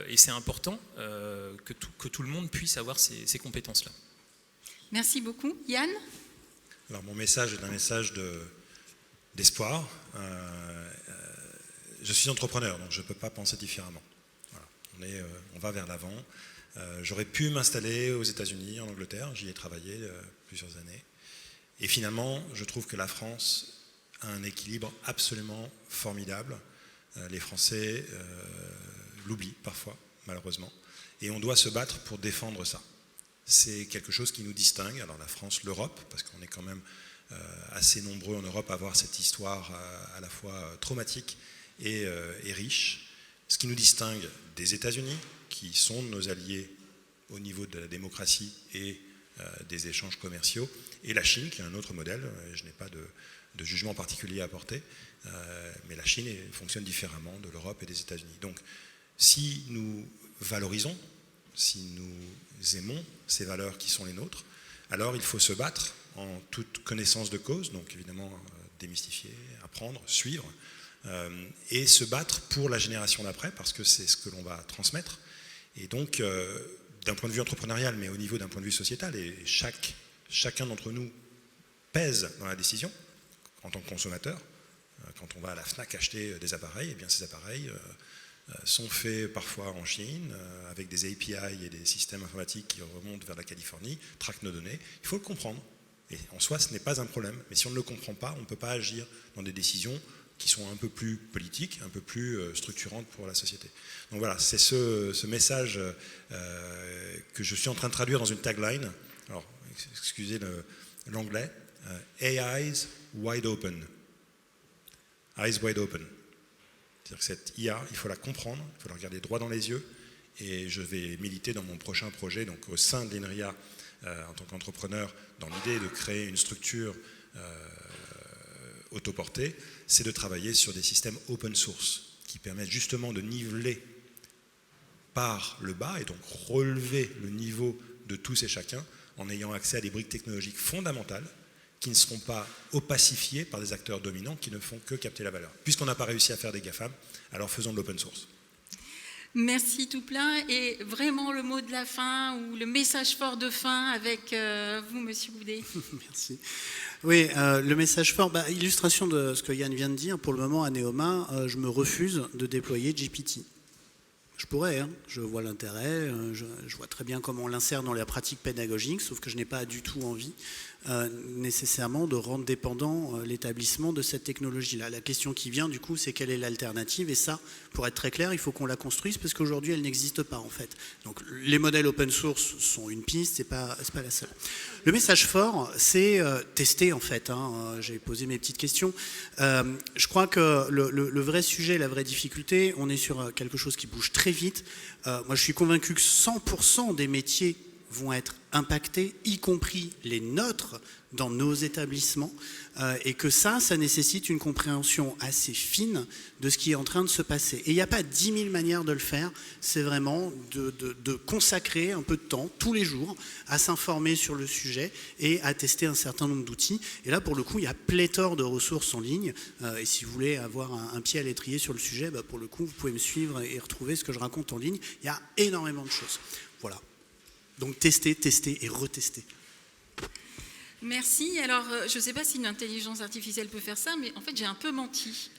Et c'est important que tout le monde puisse avoir ces compétences-là. Merci beaucoup. Yann ? Alors mon message est un message d'espoir. Je suis entrepreneur, donc je ne peux pas penser différemment. On va vers l'avant. J'aurais pu m'installer aux États-Unis, en Angleterre, j'y ai travaillé plusieurs années. Et finalement, je trouve que la France a un équilibre absolument formidable. Les Français l'oublient parfois, malheureusement. Et on doit se battre pour défendre ça. C'est quelque chose qui nous distingue, alors la France, l'Europe, parce qu'on est quand même assez nombreux en Europe à avoir cette histoire à la fois traumatique et riche. Ce qui nous distingue des États-Unis, qui sont nos alliés au niveau de la démocratie et des échanges commerciaux, et la Chine, qui est un autre modèle. Je n'ai pas de jugement particulier à apporter, mais la Chine fonctionne différemment de l'Europe et des États-Unis. Donc, si nous valorisons, si nous aimons ces valeurs qui sont les nôtres, alors il faut se battre en toute connaissance de cause, donc évidemment démystifier, apprendre, suivre, et se battre pour la génération d'après, parce que c'est ce que l'on va transmettre. Et donc, d'un point de vue entrepreneurial, mais au niveau d'un point de vue sociétal, et chacun d'entre nous pèse dans la décision, en tant que consommateur. Quand on va à la FNAC acheter des appareils, eh bien ces appareils sont faits parfois en Chine, avec des API et des systèmes informatiques qui remontent vers la Californie, traquent nos données. Il faut le comprendre. Et en soi, ce n'est pas un problème. Mais si on ne le comprend pas, on ne peut pas agir dans des décisions qui sont un peu plus politiques, un peu plus structurantes pour la société. Donc voilà, c'est ce message que je suis en train de traduire dans une tagline. Alors, excusez l'anglais. AI's wide open. eyes wide open. C'est-à-dire que cette IA, il faut la comprendre, il faut la regarder droit dans les yeux, et je vais militer dans mon prochain projet, donc au sein de l'INRIA, en tant qu'entrepreneur, dans l'idée de créer une structure autoportée, c'est de travailler sur des systèmes open source, qui permettent justement de niveler par le bas, et donc relever le niveau de tous et chacun, en ayant accès à des briques technologiques fondamentales, qui ne seront pas opacifiées par des acteurs dominants qui ne font que capter la valeur. Puisqu'on n'a pas réussi à faire des GAFAM, alors faisons de l'open source. Merci tout plein. Et vraiment le mot de la fin ou le message fort de fin avec vous, Monsieur Goudet. Merci. Oui, le message fort, illustration de ce que Yann vient de dire, pour le moment à Neoma, je me refuse de déployer GPT. Je pourrais, je vois l'intérêt, je vois très bien comment on l'insère dans la pratique pédagogique, sauf que je n'ai pas du tout envie nécessairement de rendre dépendant l'établissement de cette technologie-là. La question qui vient du coup, c'est quelle est l'alternative, et ça, pour être très clair, il faut qu'on la construise parce qu'aujourd'hui elle n'existe pas en fait. Donc les modèles open source sont une piste, c'est pas la seule. Le message fort, c'est tester en fait, j'ai posé mes petites questions. Je crois que le vrai sujet, la vraie difficulté, on est sur quelque chose qui bouge très vite. Moi je suis convaincu que 100% des métiers vont être impactés, y compris les nôtres, dans nos établissements, et que ça nécessite une compréhension assez fine de ce qui est en train de se passer. Et il n'y a pas 10 000 manières de le faire, c'est vraiment de consacrer un peu de temps, tous les jours, à s'informer sur le sujet et à tester un certain nombre d'outils. Et là, pour le coup, il y a pléthore de ressources en ligne, et si vous voulez avoir un pied à l'étrier sur le sujet, pour le coup, vous pouvez me suivre et retrouver ce que je raconte en ligne. Il y a énormément de choses. Voilà. Donc tester, tester et retester. Merci. Alors, je ne sais pas si une intelligence artificielle peut faire ça, mais en fait, j'ai un peu menti.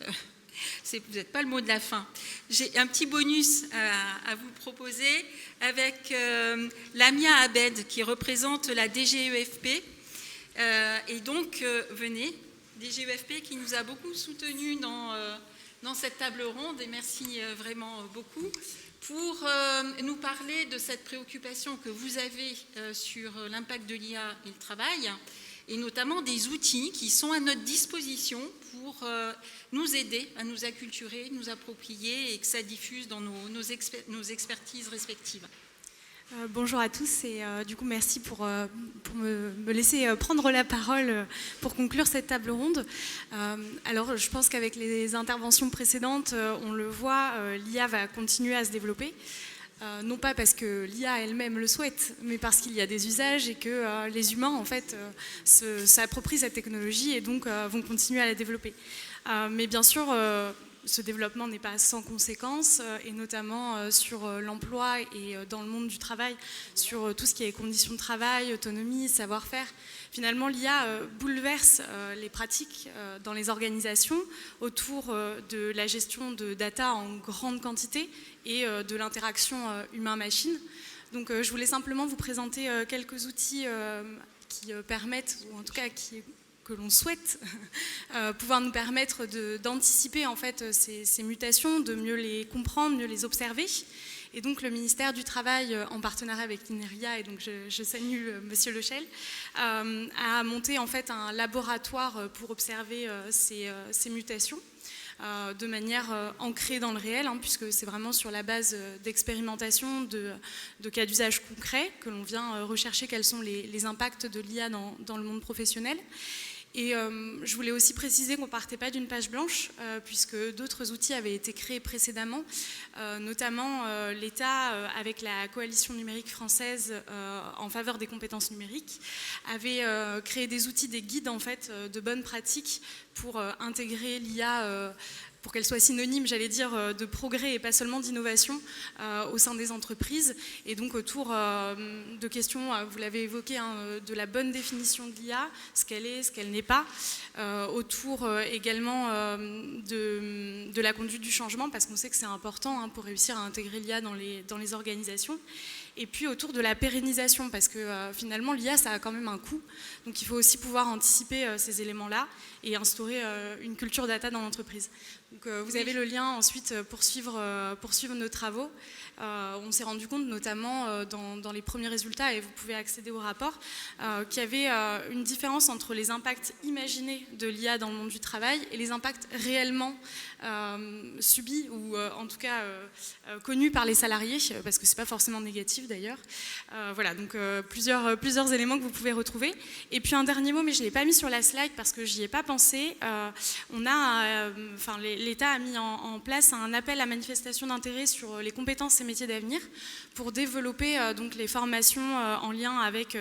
Vous n'êtes pas le mot de la fin. J'ai un petit bonus à vous proposer avec Lamia Abed, qui représente la DGEFP. Et donc, venez, DGEFP qui nous a beaucoup soutenus dans cette table ronde, et merci vraiment beaucoup, pour nous parler de cette préoccupation que vous avez sur l'impact de l'IA et le travail, et notamment des outils qui sont à notre disposition pour nous aider à nous acculturer, nous approprier, et que ça diffuse dans nos expertises respectives. Bonjour à tous, et du coup merci pour me laisser prendre la parole pour conclure cette table ronde. Alors je pense qu'avec les interventions précédentes, on le voit, l'IA va continuer à se développer. Non pas parce que l'IA elle-même le souhaite, mais parce qu'il y a des usages et que les humains en fait s'approprient cette technologie et donc vont continuer à la développer. Mais bien sûr, ce développement n'est pas sans conséquences, et notamment sur l'emploi et dans le monde du travail, sur tout ce qui est conditions de travail, autonomie, savoir-faire. Finalement, l'IA bouleverse les pratiques dans les organisations autour de la gestion de data en grande quantité et de l'interaction humain-machine. Donc je voulais simplement vous présenter quelques outils qui permettent, ou en tout cas que l'on souhaite pouvoir nous permettre d'anticiper en fait ces mutations, de mieux les comprendre, mieux les observer. Et donc le ministère du Travail, en partenariat avec l'INRIA, et donc je salue Monsieur Lechel, a monté en fait un laboratoire pour observer ces mutations de manière ancrée dans le réel, puisque c'est vraiment sur la base d'expérimentation, de cas d'usage concrets que l'on vient rechercher quels sont les impacts de l'IA dans le monde professionnel. Et je voulais aussi préciser qu'on ne partait pas d'une page blanche, puisque d'autres outils avaient été créés précédemment, notamment l'État, avec la coalition numérique française en faveur des compétences numériques, avait créé des outils, des guides en fait, de bonnes pratiques pour intégrer l'IA, pour qu'elle soit synonyme, j'allais dire, de progrès et pas seulement d'innovation au sein des entreprises. Et donc autour de questions, vous l'avez évoqué, de la bonne définition de l'IA, ce qu'elle est, ce qu'elle n'est pas, autour également de la conduite du changement, parce qu'on sait que c'est important pour réussir à intégrer l'IA dans les organisations. Et puis autour de la pérennisation, parce que finalement l'IA ça a quand même un coût, donc il faut aussi pouvoir anticiper ces éléments-là et instaurer une culture data dans l'entreprise. Donc, vous avez le lien ensuite pour suivre nos travaux. On s'est rendu compte notamment dans les premiers résultats, et vous pouvez accéder au rapport, qu'il y avait une différence entre les impacts imaginés de l'IA dans le monde du travail et les impacts réellement subis ou en tout cas connus par les salariés, parce que c'est pas forcément négatif d'ailleurs. Voilà, donc plusieurs éléments que vous pouvez retrouver. Et puis un dernier mot, mais je ne l'ai pas mis sur la slide parce que j'y ai pas pensé. L'État a mis en place un appel à manifestation d'intérêt sur les compétences et métiers d'avenir pour développer donc les formations en lien avec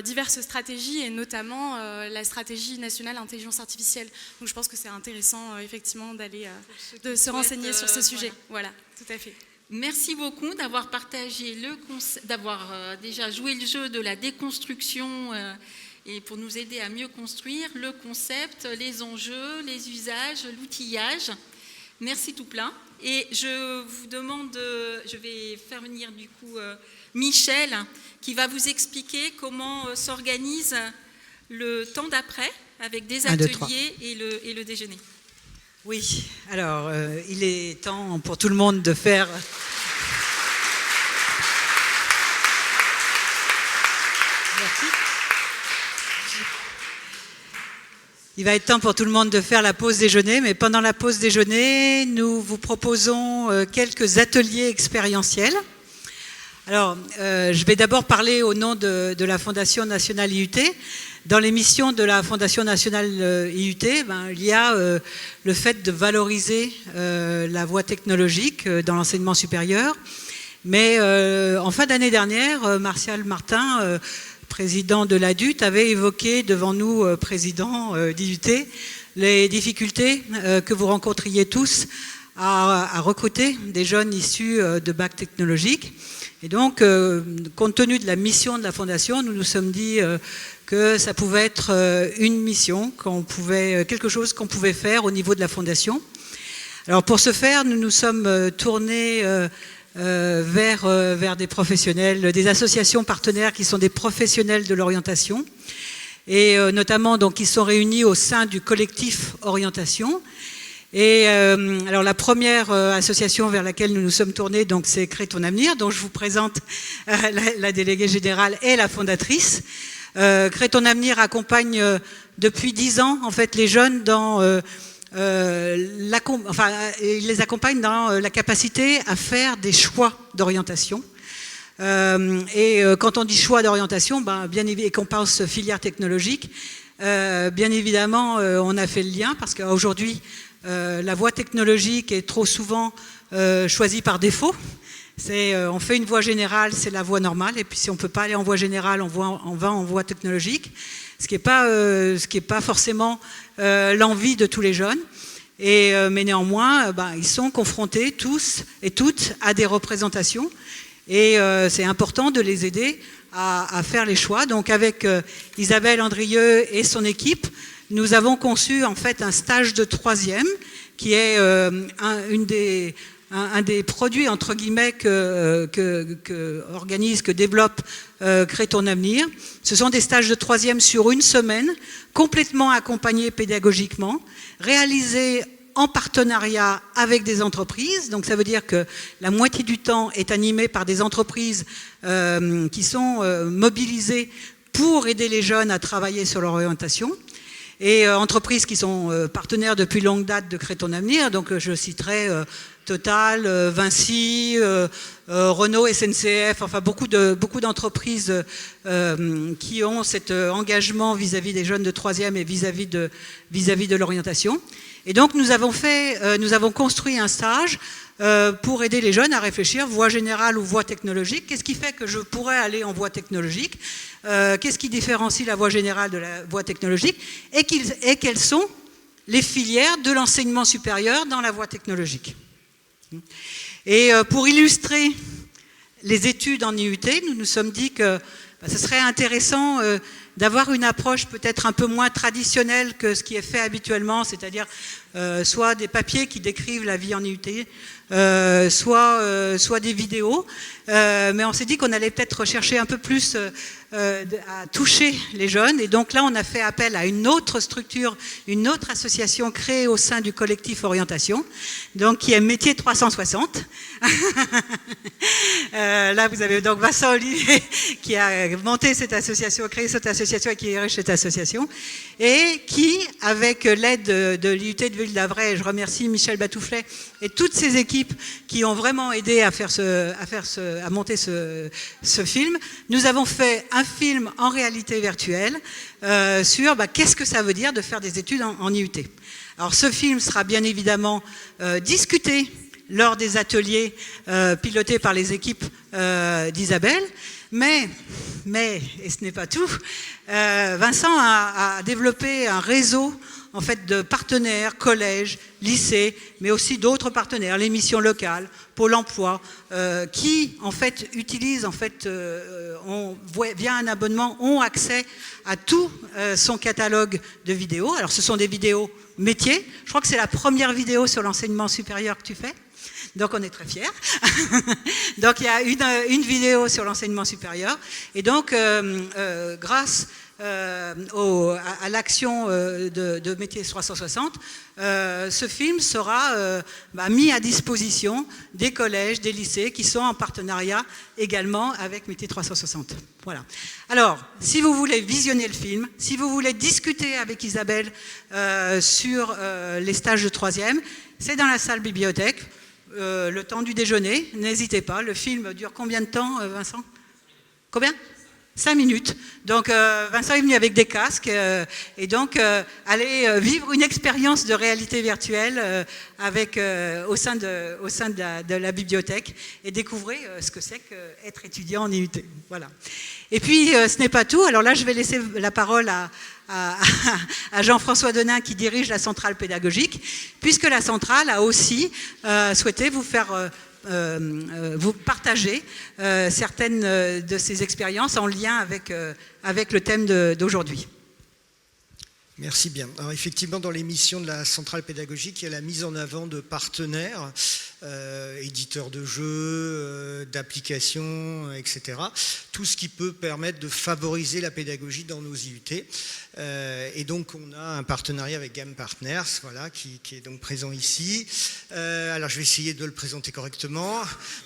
diverses stratégies et notamment la stratégie nationale intelligence artificielle. Donc je pense que c'est intéressant effectivement de se renseigner sur ce sujet. Voilà, tout à fait. Merci beaucoup d'avoir partagé d'avoir déjà joué le jeu de la déconstruction et pour nous aider à mieux construire le concept, les enjeux, les usages, l'outillage. Merci tout plein. Et je vous demande, je vais faire venir du coup Michel, qui va vous expliquer comment s'organise le temps d'après avec des ateliers et le déjeuner. Oui, alors il est temps pour tout le monde de faire... Merci. Il va être temps pour tout le monde de faire la pause déjeuner, mais pendant la pause déjeuner, nous vous proposons quelques ateliers expérientiels. Alors, je vais d'abord parler au nom de la Fondation Nationale IUT. Dans les missions de la Fondation Nationale IUT, il y a le fait de valoriser la voie technologique dans l'enseignement supérieur. Mais en fin d'année dernière, Martial Martin, président de l'ADUT, avait évoqué devant nous, président d'IUT, les difficultés que vous rencontriez tous à recruter des jeunes issus de bac technologique. Et donc, compte tenu de la mission de la Fondation, nous nous sommes dit que ça pouvait être une mission, quelque chose qu'on pouvait faire au niveau de la Fondation. Alors pour ce faire, nous nous sommes tournés vers des professionnels, des associations partenaires qui sont des professionnels de l'orientation, et notamment donc, qui sont réunis au sein du collectif Orientation. Et alors la première association vers laquelle nous nous sommes tournés, donc c'est Crée ton avenir, dont je vous présente la déléguée générale et la fondatrice. Crée ton avenir accompagne depuis 10 ans en fait les jeunes dans il les accompagne dans la capacité à faire des choix d'orientation. Et quand on dit choix d'orientation, bien évidemment, et qu'on pense filière technologique, bien évidemment, on a fait le lien parce qu'aujourd'hui, la voie technologique est trop souvent choisie par défaut. On fait une voie générale, c'est la voie normale, et puis si on ne peut pas aller en voie générale, on va en voie technologique, ce qui n'est pas forcément l'envie de tous les jeunes. Mais néanmoins, ils sont confrontés tous et toutes à des représentations, et c'est important de les aider à faire les choix. Donc avec Isabelle Andrieux et son équipe, nous avons conçu en fait un stage de 3e qui est un des produits entre guillemets que développe Crée ton avenir. Ce sont des stages de 3e sur une semaine, complètement accompagnés pédagogiquement, réalisés en partenariat avec des entreprises. Donc ça veut dire que la moitié du temps est animé par des entreprises qui sont mobilisées pour aider les jeunes à travailler sur leur orientation. Et entreprises qui sont partenaires depuis longue date de Crée ton avenir. Donc je citerai Total, Vinci, Renault, SNCF, enfin beaucoup d'entreprises qui ont cet engagement vis-à-vis des jeunes de 3e et vis-à-vis de l'orientation. Et donc nous avons construit un stage pour aider les jeunes à réfléchir voie générale ou voie technologique. Qu'est-ce qui fait que je pourrais aller en voie technologique? Qu'est-ce qui différencie la voie générale de la voie technologique? Et quelles sont les filières de l'enseignement supérieur dans la voie technologique? Et pour illustrer les études en IUT, nous nous sommes dit que ce serait intéressant d'avoir une approche peut-être un peu moins traditionnelle que ce qui est fait habituellement, c'est-à-dire soit des papiers qui décrivent la vie en IUT, soit des vidéos. Mais on s'est dit qu'on allait peut-être rechercher un peu plus à toucher les jeunes. Et donc là, on a fait appel à une autre structure, une autre association créée au sein du collectif Orientation, donc qui est Métier 360. Là, vous avez donc Vincent Olivier qui a monté cette association, créé cette association et qui dirige cette association, et qui, avec l'aide de l'IUT de Ville-d'Avray, je remercie Michel Batouflet et toutes ses équipes qui ont vraiment aidé à monter ce film. Nous avons fait un film en réalité virtuelle sur qu'est-ce que ça veut dire de faire des études en IUT. Alors ce film sera bien évidemment discuté lors des ateliers pilotés par les équipes d'Isabelle, mais, et ce n'est pas tout, Vincent a développé un réseau en fait de partenaires, collèges, lycées, mais aussi d'autres partenaires, les missions locales, Pôle emploi, qui en fait utilisent, via un abonnement, ont accès à tout son catalogue de vidéos. Alors ce sont des vidéos métiers. Je crois que c'est la première vidéo sur l'enseignement supérieur que tu fais. Donc on est très fiers. Donc il y a une vidéo sur l'enseignement supérieur. Et donc grâce à l'action de Métier 360, ce film sera mis à disposition des collèges, des lycées qui sont en partenariat également avec Métier 360. Voilà. Alors, si vous voulez visionner le film, si vous voulez discuter avec Isabelle sur les stages de 3e, c'est dans la salle bibliothèque. Le temps du déjeuner, n'hésitez pas. Le film dure combien de temps, Vincent? Combien? 5 minutes. Donc Vincent est venu avec des casques et donc allez vivre une expérience de réalité virtuelle au sein de la bibliothèque et découvrez ce que c'est qu'être étudiant en IUT. Voilà. Et puis ce n'est pas tout. Alors là, je vais laisser la parole à Jean-François Denain qui dirige la centrale pédagogique, puisque la centrale a aussi souhaité vous faire vous partager certaines de ces expériences en lien avec le thème d'aujourd'hui. Merci bien. Alors effectivement, dans les missions de la centrale pédagogique, il y a la mise en avant de partenaires, éditeurs de jeux, d'applications, etc. Tout ce qui peut permettre de favoriser la pédagogie dans nos IUT. Et donc on a un partenariat avec Game Partners, voilà, qui est donc présent ici. Alors je vais essayer de le présenter correctement.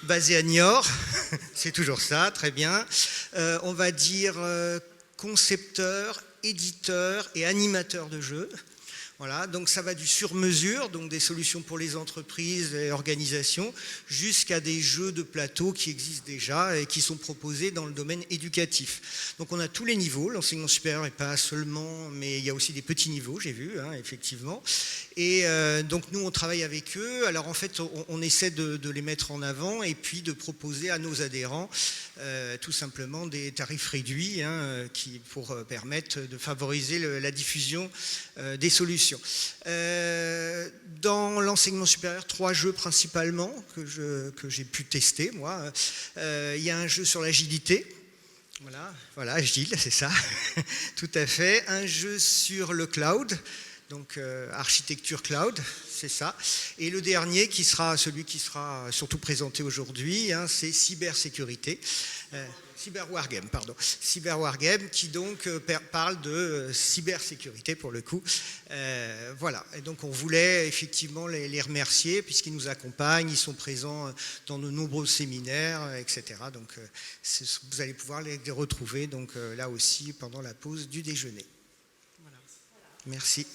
Basé à Niort, c'est toujours ça, très bien. On va dire concepteur, éditeur et animateur de jeux. Voilà, donc ça va du sur-mesure, donc des solutions pour les entreprises et organisations, jusqu'à des jeux de plateau qui existent déjà et qui sont proposés dans le domaine éducatif. Donc on a tous les niveaux, l'enseignement supérieur n'est pas seulement, mais il y a aussi des petits niveaux, j'ai vu, effectivement. Et donc nous on travaille avec eux, alors en fait on essaie de les mettre en avant et puis de proposer à nos adhérents tout simplement des tarifs réduits pour permettre de favoriser la diffusion des solutions. Dans l'enseignement supérieur, 3 jeux principalement que j'ai pu tester moi. Il y a un jeu sur l'agilité. Voilà, agile, c'est ça, tout à fait. Un jeu sur le cloud, donc architecture cloud, c'est ça. Et le dernier, qui sera celui qui sera surtout présenté aujourd'hui, c'est cybersécurité. Cyberwargame, pardon. Cyberwargame qui donc parle de cybersécurité pour le coup. Voilà. Et donc on voulait effectivement les remercier puisqu'ils nous accompagnent, ils sont présents dans de nombreux séminaires, etc. Donc vous allez pouvoir les retrouver donc là aussi pendant la pause du déjeuner. Voilà. Merci.